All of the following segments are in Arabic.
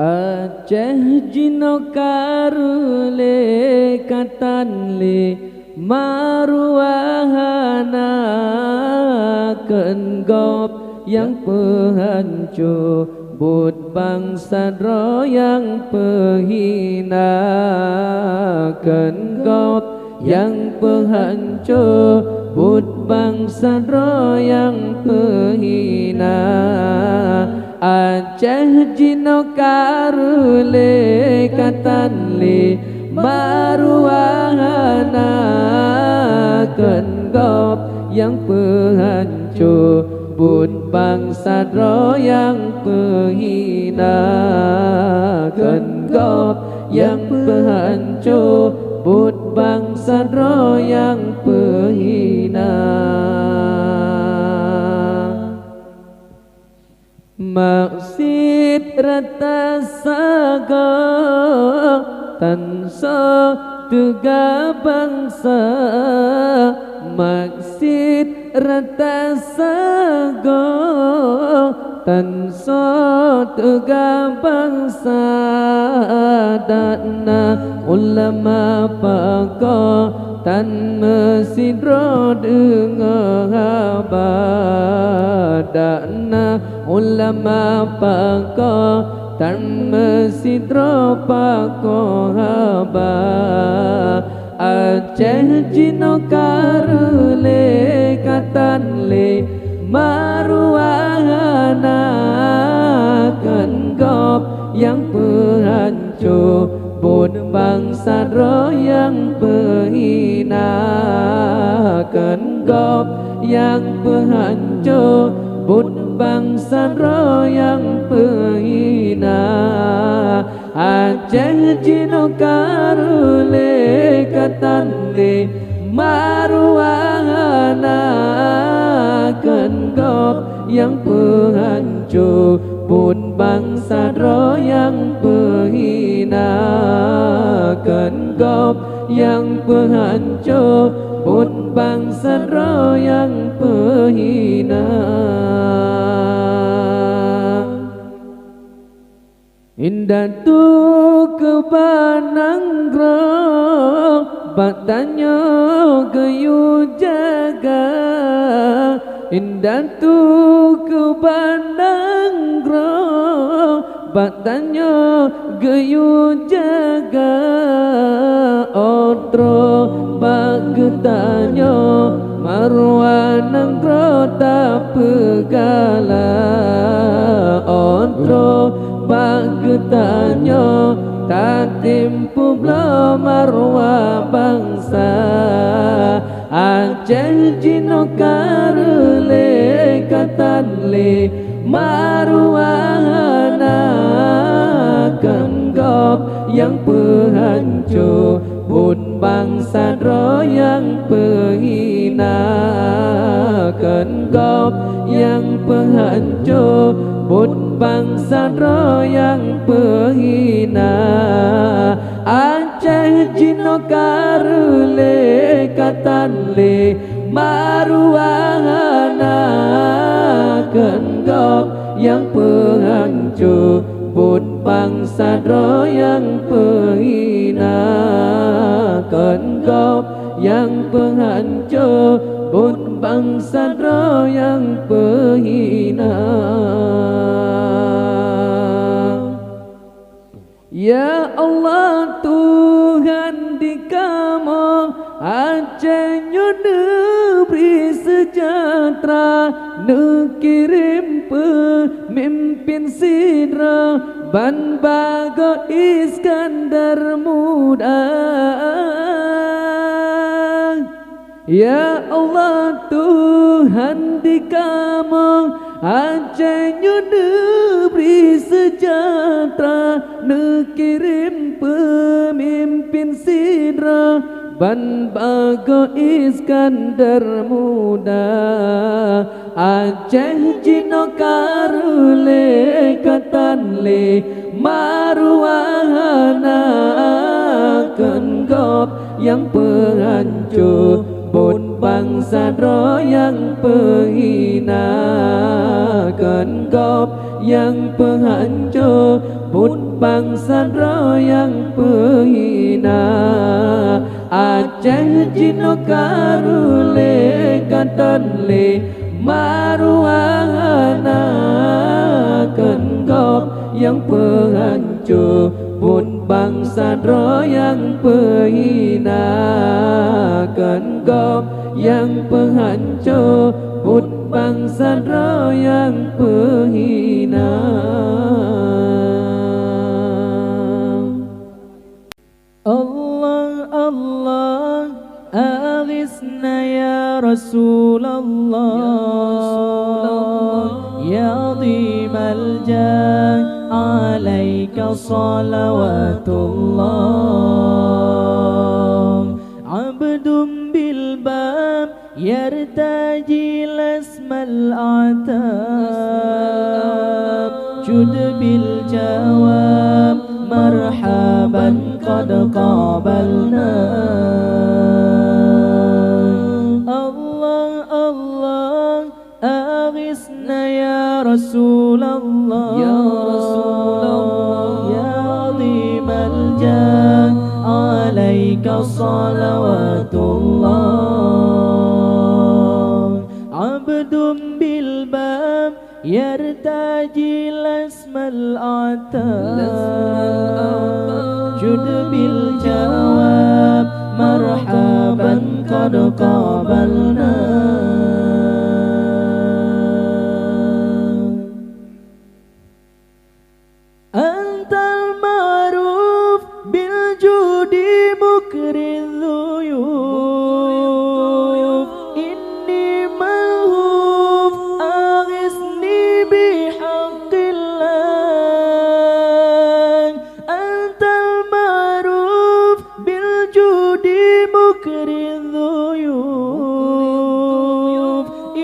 Aceh jinokarle katanle maruahana kenggop yang penghancur but bangsa yang penghina kenggop yang penghancur but bangsa yang penghina Aceh jinokarle katanle maruahana kenggop yang penghancur but bangsa yang penghina kenggop yang penghancur but bangsa yang penghina Maksud rata saga tansa tiga bangsa Maksud rata saga tansa tiga bangsa Dana ulama pakar tan mesidro dengar habar Dana ulama pakar tan mesidro pakar habar Aceh jinokarle katanle maruahana kenggop yang penghancur but bangsa yang penghina kenggop yang penghancur but bangsa yang penghina Aceh jinokarle katanle maruahana kenggop yang penghancur but bangsa yang penghina kenggop yang penghancur but bangsa yang penghina Indah tu kebananggro batanya geyu jaga Indah tu kebananggro batanya geyu jaga Otro bagetanya marwananggro tak pegala Otro bagetanya tak timpu marwa bangsa Aceh jinokarle katanle maruahana kenggop yang penghancur but bangsa yang penghina kenggop yang penghancur but bangsa yang penghina Aceh jinokarle katanle maruahana kenggop yang penghancur but bangsa yang penghina kenggop yang penghancur but bangsa yang penghina Ya Allah Tuhan di kamu Aceh negeri sejahtera Nekirim pemimpin sidra Ban Bago Iskandar muda Ya Allah Tuhan di kamu Aceh negeri sejahtera Nekirim pemimpin sidra Ban Bago Iskandar muda Aceh jinokarle katanle maruahana kenggop yang penghancur but bangsa yang penghina gop yang penghancur, pun bangsa yang penghina. Aceh Cino karule katan le maruana gop yang penghancur, pun bangsa yang penghina. Gop yang penghancur, pun bangsa yang penghina. Allah Allah aghithna ya Rasulullah, ya adhimal jah alaika salawatullah. Abdun bil bab yartaji lasmal atab, jud bil jawab marhaban qad qabalna. Allah Allah aghisna ya Rasulullah, ya Rasulullah, ya adhimal jah alaika salawatullah. Abdun bil bab yartaji lasmal atab, jud bil jawab marhaban qad qabalna. Antal ma'ruf bil judi mukrid dhuyuf, inni malhuf aghisni bihaqqillah. Antal ma'ruf bil judi mukrid dhuyuf,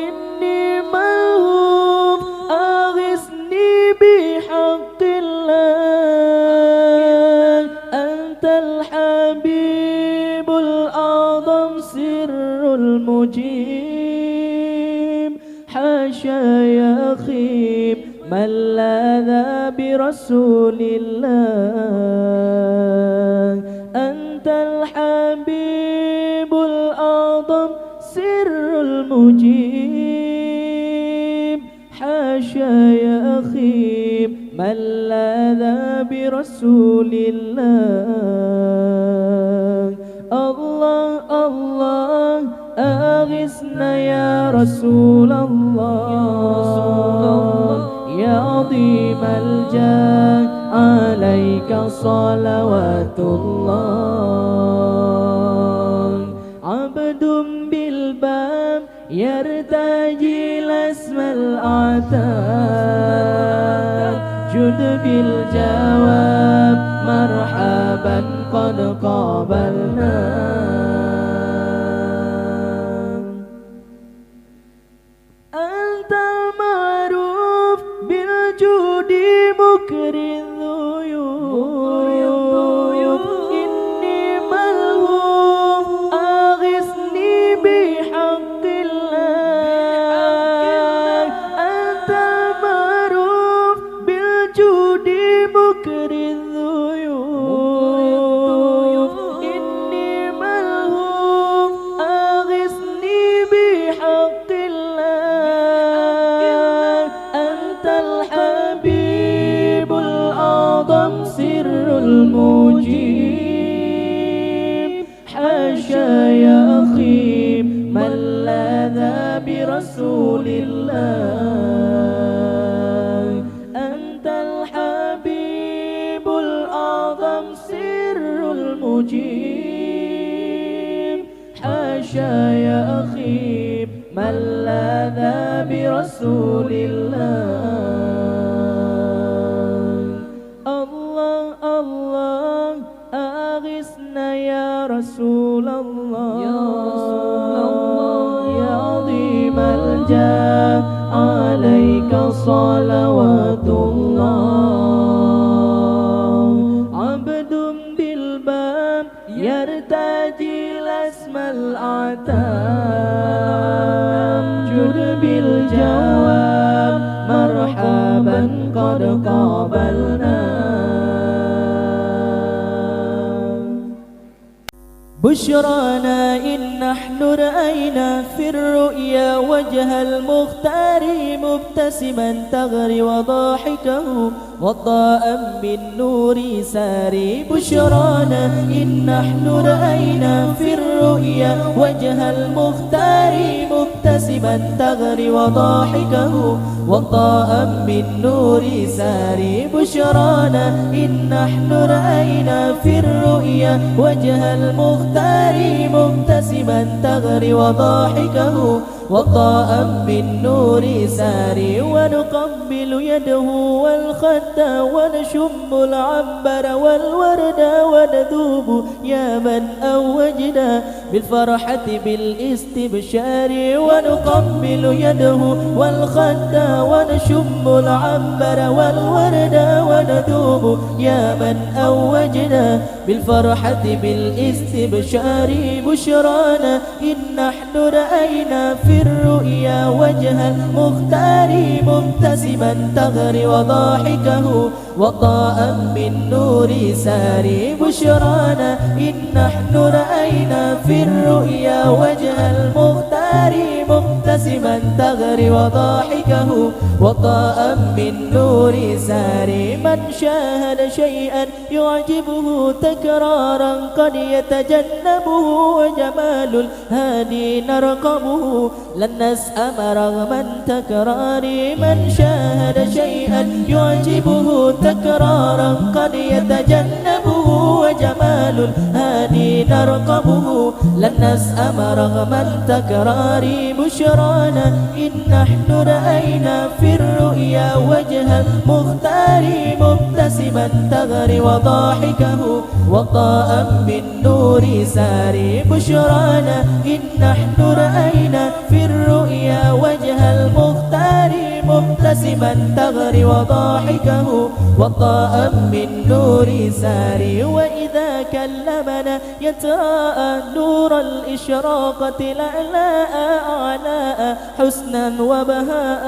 inni malhuf aghisni bihaqqillah. Antal habibul a'zam sirrul mujib, hasya ya khib man ladha bi rasulillah. Antal habibul a'zam sirrul mujib, hasya ya khib man ladha bi rasulillah. Allah Allah aghisna ya Rasulullah, ya adhimal jah alaika salawatullah. Abdun bil bab yartaji lasmal atab, jud bil jawab marhaban qad qabalna. Antal ma'ruf bil judi mukrid dhuyuf, inni malhuf aghisni bihaqqillah. Antal ma'ruf bil judi mukrid dhuyuf, inni malhuf aghisni bihaqqillah. Antal habibul a'zam sirrul mujib, hasya ya khib man ladha bi rasulillah. Antal habibul a'zam sirrul mujib, hasya ya khib man ladha bi rasulillah. Allah Allah aghisna ya Rasulullah, ya Rasulullah, ya adhimal jah alaika salawatullah. Abdun bil bab yartaji lasmal atab, jud bil jawab marhaban ثوابا قد قابلنا. بشرانا إن نحن رأينا في الرؤيا وجه المختار مبتسما تغري وضاحكه وضاء بالنور ساري. بشرانا إن نحن رأينا في الرؤيا وجه المختار مبتسما تغري وضاحكه وضاء بالنور ساري. بشرانا إن نحن رأينا في الرؤيا وجه المختار مبتسما تغري وضاحكه وضاء بالنور ساري. ونقبل يده والخد ونشم العنبر والورد ونذوب يا من أوجنا بالفرحة بالاستبشار. ونقبل يده والخد ونشم العنبر والورد ونذوب يا من أوجنا بالفرحة بالاستبشار. بشرانا إن نحن رأينا في الرؤيا وجه المختار مبتسما تغري وضاحكه وضاء بالنور ساري. بشرانا إن نحن رأينا في الرؤيا وجه المختار مبتسما تغري وضاحكه وضاء بالنور ساري. من شاهد شيئا يعجبه تكرارا قد يتجنبه وجمال الهادي نرقبه لن نسأم رغم تكرار. من شاهد شيئا يعجبه تكرارا قد يتجنبه وجمال الهادي نرقبه لن نسأم رغم تكرار. بشرانا إن نحن رأينا في الرؤيا وجه المختار مبتسما تغري وضاحكه وضاء بالنور ساري. بشرانا إن نحن رأينا في الرؤيا وجه المختار مبتسما تغري وضاحكه وضاء بالنور ساري. وإذا كلمنا يتراءى نور الإشراقة لعلاء أعلاء حسنا وبهاء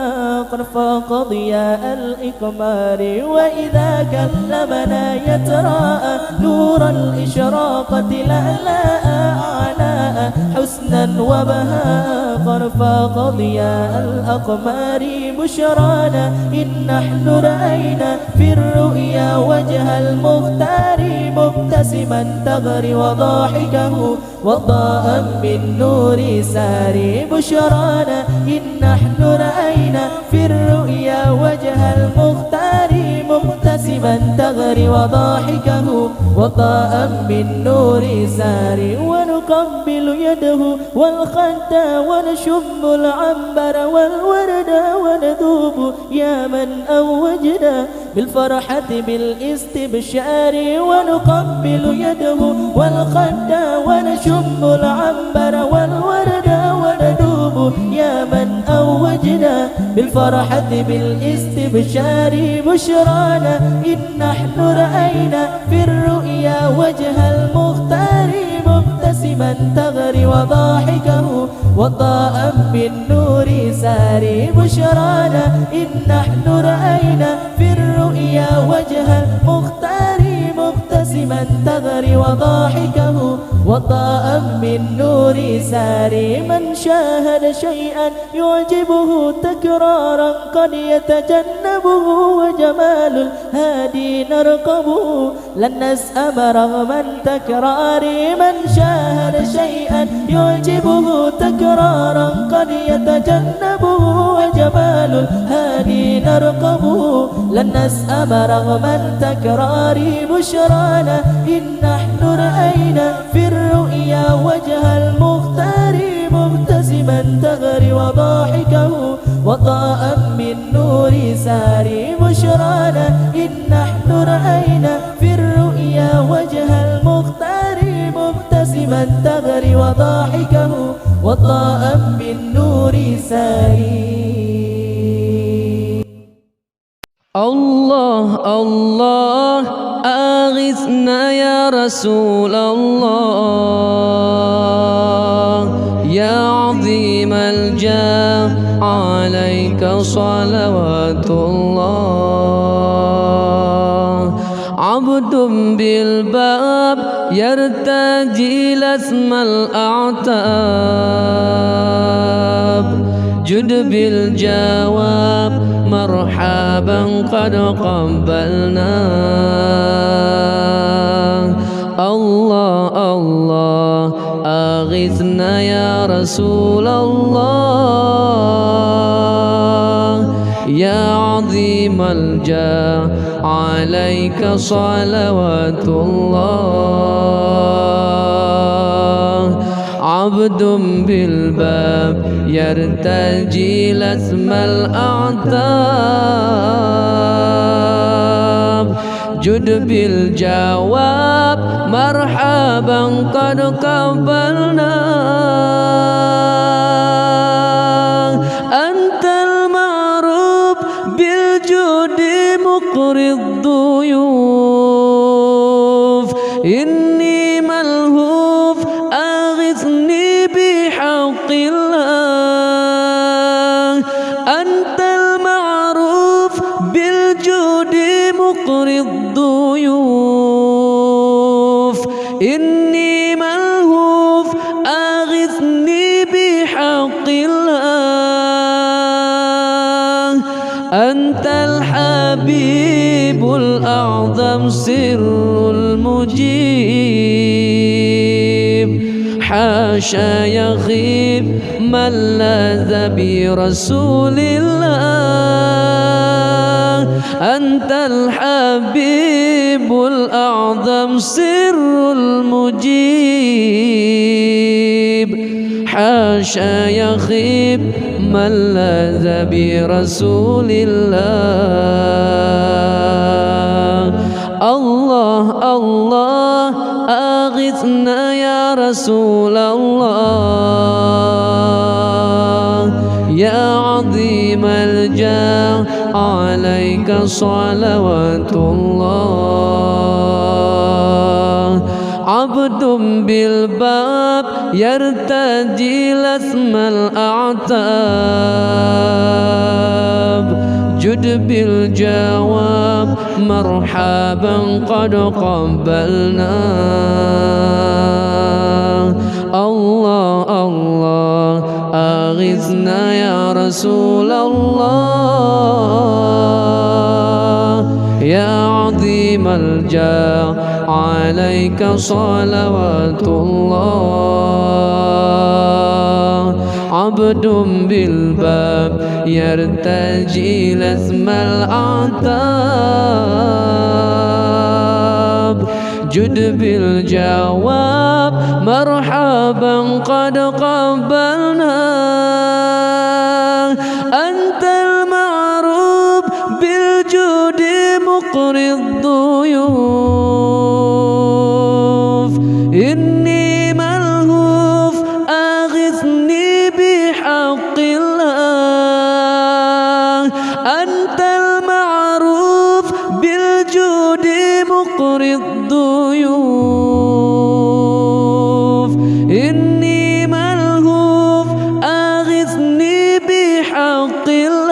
قد فاق ضياء الإقمار. وإذا كلمنا يتراءى نور الإشراقة لعلاء أعلاء حسنا وبهاء قد فاق ضياء الأقمار. بشرانا إن نحن رأينا في الرؤيا وجه المختار مبتسما تغري وضاحكه وضاء بالنور ساري. بشرانا إن نحن رأينا في الرؤيا وجه المختار مبتسما تغري وضاحكه وضاء بالنور ساري. ونقبل يده والخد ونشم العنبر والورد ونذوب يا من أوجنا بالفرحة بالاستبشار. ونقبل يده والخد ونشم العنبر والورد ونذوب يا من أوجنا بالفرحة بالاستبشار. بشرانا إن نحن رأينا في الرؤيا وجه المختار مبتسما تغري وضاحكه وضاء بالنور ساري. بشرانا إن نحن رأينا في الرؤيا وجه المختار مبتسما تغري وضاحكه وضاء بالنور ساري. من شاهد شيئا يعجبه تكرارا قد يتجنبه وجمال الهادي نرقبه لن نسأم رغم تكرار. من شاهد شيئا يعجبه تكرارا قد يتجنبه وجمال الهادي نرقبه لن نسأم رغم تكرار. بشرانا إن نحن رأينا في الرؤيا وجه المختار مبتسما تغري وضاحكه وضاء بالنور ساري. بشرانا إن نحن رأينا في الرؤيا وجه المختار مبتسما تغري وضاحكه وضاء بالنور ساري. الله الله أغثنا يا رسول الله يا عظيم الجاه عليك صلوات الله. عبد بالباب يرتجي لسم الأعتاب جد بالجواب مرحبا قد قبلنا الله الله أغثنا يا رسول الله يا عظيم الجاه عليك صلوات الله عبد بالباب يرتجي لسم الأعتاب جد بالجواب مرحبا قد قبلنا أنت المعروف بالجود مقري الضيوف إني ملهوف أغثني بحق الله أنت المعروف بالجود مقري الضيوف إني ملهوف أغثني بحق الله أنت الحبيب الأعظم سر المجيب حاشا يخيب من لاذ برسول الله أنت الحبيب الأعظم سر المجيب حاشا يخيب من لاذ برسول الله الله الله أغثنا يا رسول الله يا عظيم الجاه عليك صلوات الله عبد بالباب يرتجي لسم الأعتاب جد بالجواب مرحبا قد قبلنا الله الله أغثنا يا رسول الله يا عظيم الجاه عليك صلوات الله عبد بالباب يرتجي لسم الأعتاب جد بالجواب مرحبا قد قبلنا أنت المعروف بالجود مقري الضيوف إني ملهوف أغثني بحق الله أنت المعروف بالجود مقري الضيوف إني ملهوف أغثني بحق الله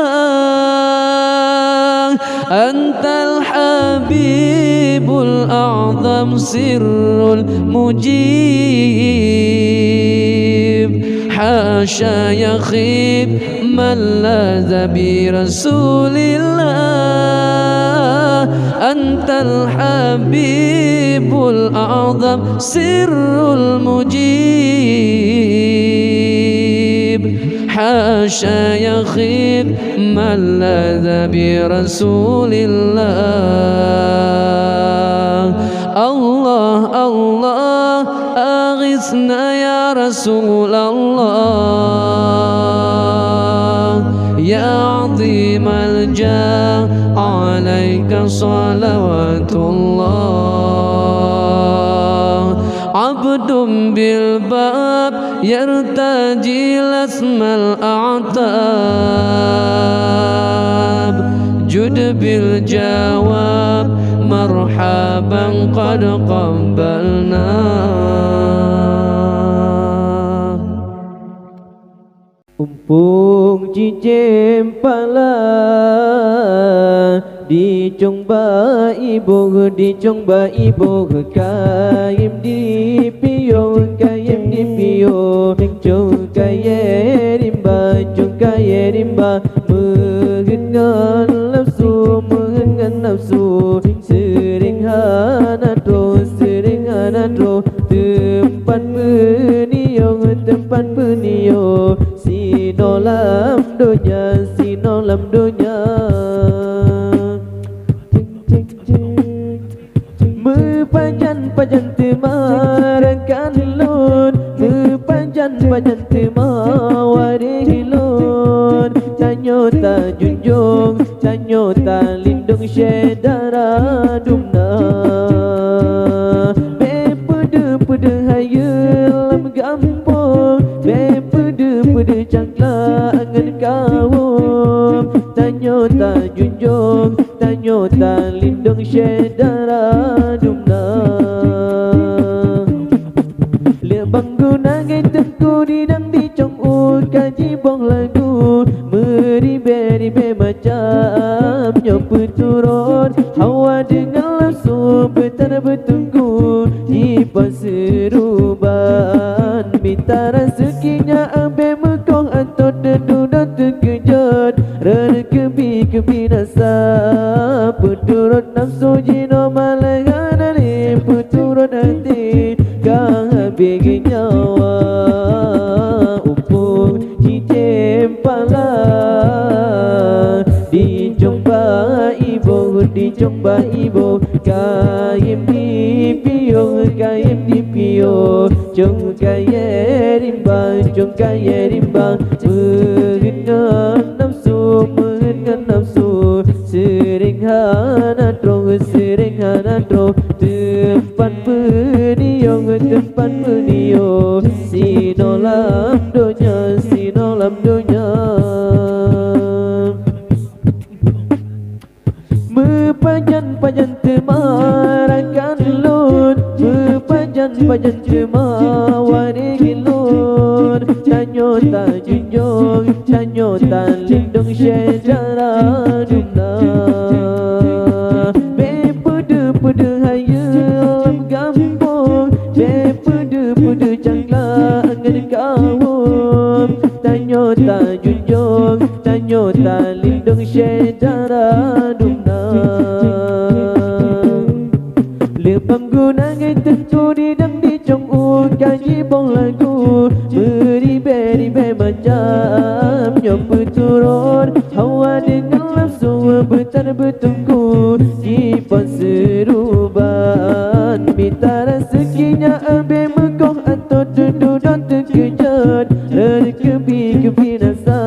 أنت الحبيب الأعظم سر المجيب حاشا يخيب من لاذ برسول الله أنت الحبيب الأعظم سر المجيب حاشا يخيب من لاذ برسول الله الله الله أغثنا يا رسول الله يا عظيم الجاه عليك صلوات الله عبد بالباب يرتجي لسم الأعتاب جد بالجواب مرحبا قد قبلنا Umpung cicim pala Dicungba ibu Kaim di piyo Cungkaye rimba Mengengan nafsu Sering hanatro Tempat penio Sinolam dunya Mepanjan temarakan lon Mepanjan temawarilon Tanyo ta junjung Tanyo ta lindung syedara dumna Bepude hayal gampong Bepude cangkla angan kawum Tanyo ta junjung Tanyo ta lindung syedara dumna Bangunangai tengku didang di cong kaji bong lagu Meribe macam nyopu turun Hawa dengan langsung bertunggu Di paseruban Minta rezekinya ambil mekong Atau dedu dan terkejut Rekebi kebinasa Peturut nafsu jino malangan Ali peturut hati Begi nyawa upung cicem pala Dicumba ibu Kaim di piyo Cungkaye rimba Mengengan nafsu Sering hanatro Tempat penio Sinolam dunya Mepanjan temarakan lun Mepanjan temawarilun Tanyo ta junjung Tanyo ta lindung syedara dumna Bepude hayal gampong Bepude cangkla angan kawum Tanyo ta junjung Tanyo ta lindung syedara dumna Lepang gunangai tentu didang di cong kaji bong lagu Meribe macam nyopu turun Hawa dengan langsung bertunggu Di paseruban Minta rezekinya ambil mekong Atau duduk dan terkejut Rekebi kebinasa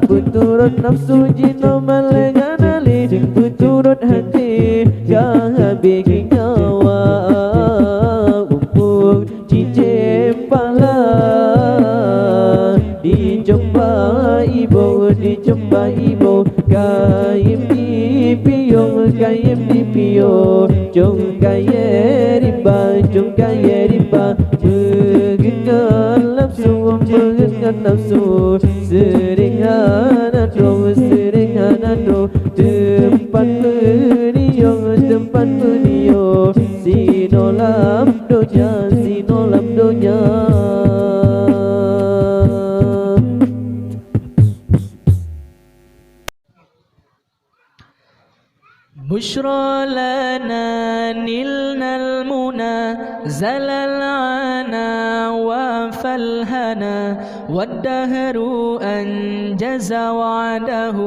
Peturut nafsu jino malangan Ali Peturut hati Habis nyawa Upung cicem pala Dicumba ibu Kaim di piyo Cungkaye rimba Mengengan nafsu Sering hanatro Tempat penio Sinolam dunya بشرى لنا نلنا المنى زل العنا وفالهنا والدهر أنجز وعده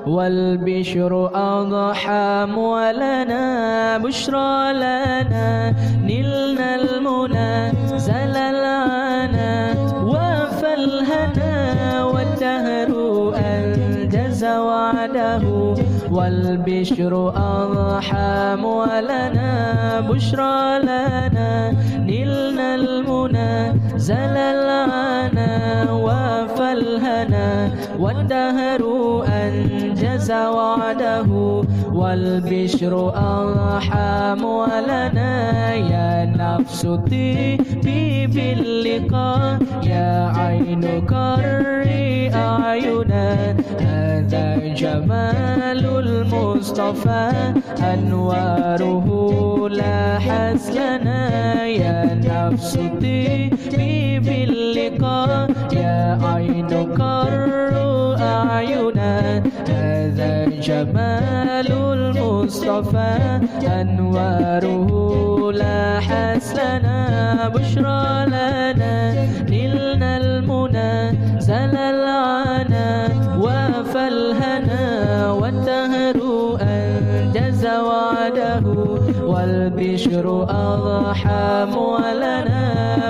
والبشر أضحى ولنا بشرى لنا نلنا المنى زل العنا وفالهنا والدهر أنجز وعده والبشر أضحى ولنا بشرى لنا نلنا المنى زل العنا وفالهنا الهنا والدهر أنجز وعده والبشر أرحم ولنا يا نفس طيبي باللقاء يا عين كري أعينا هذا جمال المصطفى أنواره لاحت لنا يا نفس طيبي باللقاء يا عين كر أعينا هذا جمال المصطفى أنواره لاحت لنا بشرى لنا نلنا المنى زل العنا وافى الهنا والدهر أنجز وعده والبشر أضحى ولنا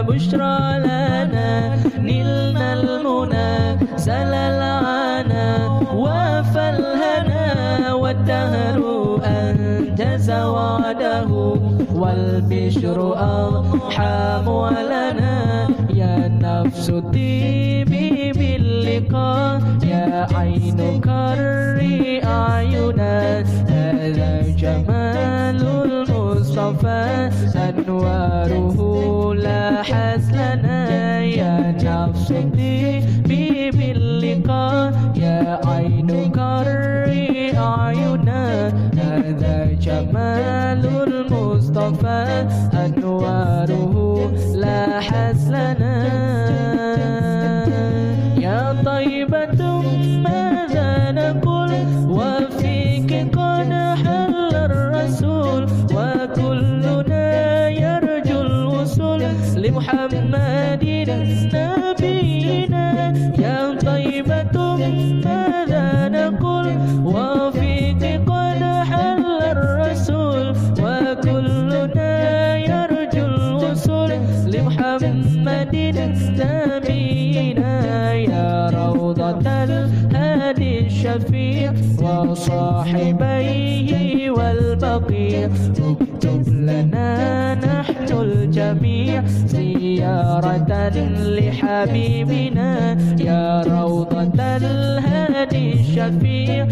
بشرى لنا نلنا المنى زل العنا وافى الهنا والدهر أنجز وعده والبشر أضحى ولنا يا نفس طيبي باللقاء يا عين كري أعينا هذا جمال المصطفى أنواره لاحت لنا يا نفس طيبي باللقاء يا عين كري أعينا هذا جمال المصطفى أنواره لاحت لنا يا طيبة ماذا نقول وفيك قد حل الرسول وكلنا يرجو الوصول لمحمد نبينا يا طيبة ماذا نقول وفيك قد حل الرسول وكلنا يرجو الوصول لمحمد نبينا يا روضة الهادي الشفيع وصاحبيه والبقيع اكتب لنا نحن الجميع زيارة لحبيبنا يا روضة الهادي الشفيع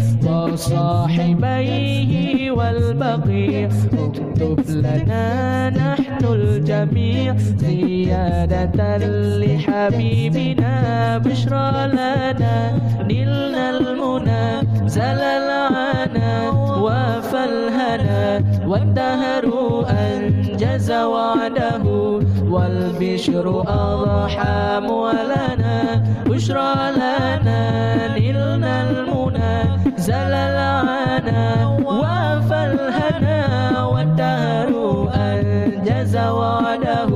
وصاحبيه والبقيع اكتب لنا نحن الجميع زيادة لحبيبنا بشرى لنا نلنا المنى زل العنا وافى الهنا والدهر أنجز وعده والبشر أضحى ولنا بشرى لنا نلنا المنى زل العنا وافى الهنا والدهر أنجز وعده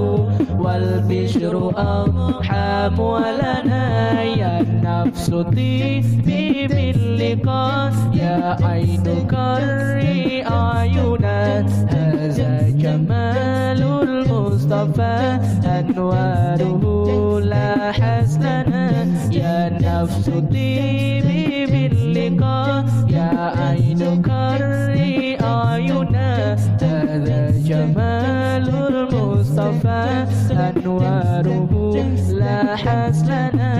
والبشر أضحى ولنا يا نفس طيبي باللقاء يا عين كري أعينا هذا جمال المصطفى أنواره لاحت لنا يا نفس طيبي باللقاء يا عين كري أعينا هذا جمال المصطفى أنواره لاحت لنا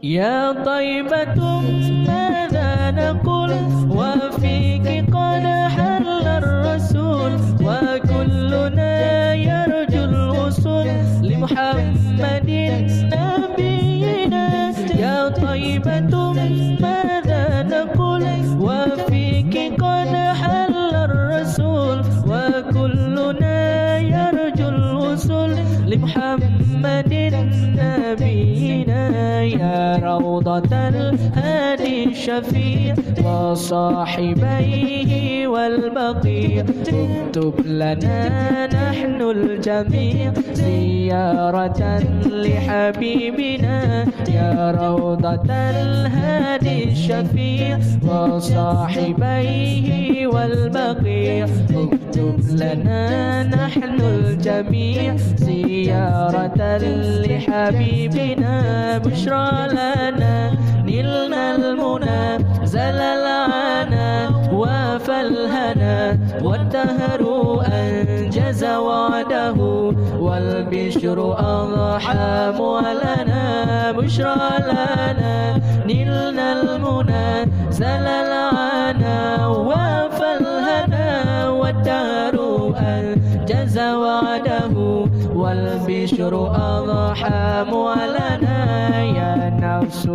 يا طيبة ماذا نقول وفيك قد حل الرسول وكلنا يرجو الوصول لمحمد نبينا يا طيبة ماذا نقول وفيك قد حل الرسول وكلنا يرجو الوصول لمحمد نبينا يا روضة الهادي الشفيع وصاحبيه والبقيع اكتب لنا نحن الجميع زيارة لحبيبنا يا روضة الهادي الشفيع وصاحبيه والبقيع اكتب لنا نحن الجميع زيارة لحبيبنا بشرى لنا نلنا المنى زل العنا وافى الهنا والدهر أنجز وعده والبشر أضحى ولنا بشرى لنا نلنا المنى زل العنا وفى الهنا والدار أنجز وعده والبشر أضحى ولنا يا نفس